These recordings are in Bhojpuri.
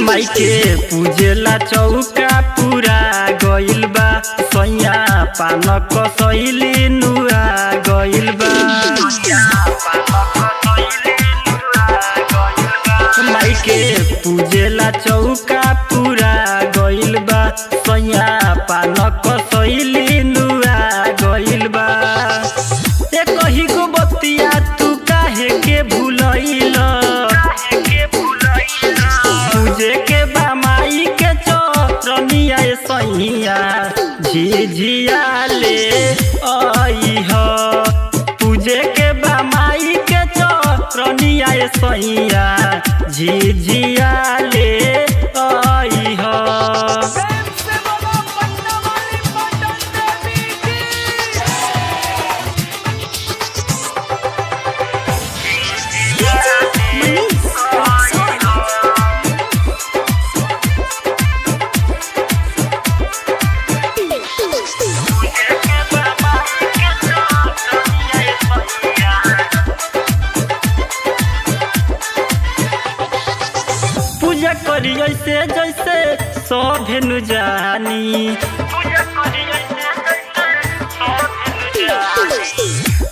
माई के पूजेला चौका पूरा गइल बा सैया पान कसैली नुआ गइल बा। माई के पूजेला चौका पूरा गइल बा सैया पान कसैली नुआ गइल बा। एक ही गो बतिया तू काहे के भूलइल पूजे के बा माई के चरनिया सैया झिझिया ले अइह। पूजे के बा माई के चरनिया सैया झिझिया ले अइह। पूजा करी ऐसे जैसे सभेनु जानी।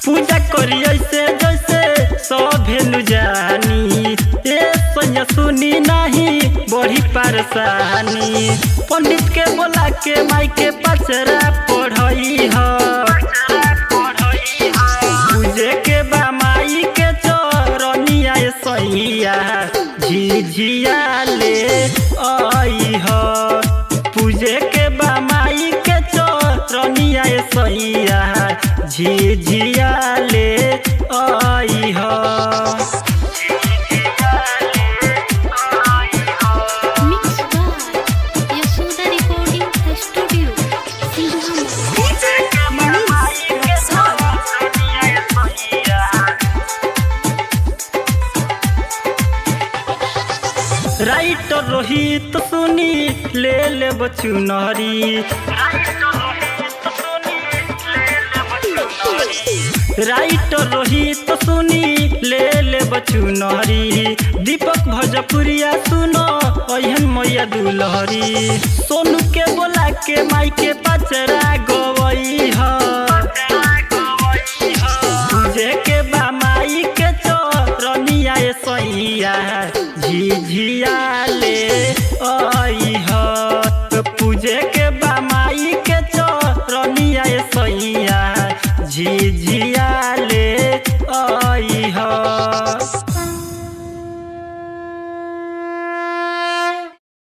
पूजा करी ऐसे जैसे सभेनु जानी। ए सैया सुनी नहीं बड़ी परेशानी। पंडित के बोला के माई के पचरा पढ़ई ह। पूजे के बा माई के चरनिया सैया झिझिया ले अइह। पूजे के बा माई के चरनिया सैया झिझिया ले अइह। राइटर रोहित सुनी ले ले बचुनरी। राइटर रोहित सुनी ले ले बचुनरी। दीपक भोजपुरिया सुनो अहन मैया दुलहरी। सोनू के बोला के माई के पचरा गवई ह। पूजे के बा माई के चरनिया सैया झिझिया ले अइह। पूजे के बा माई के चरनिया सैया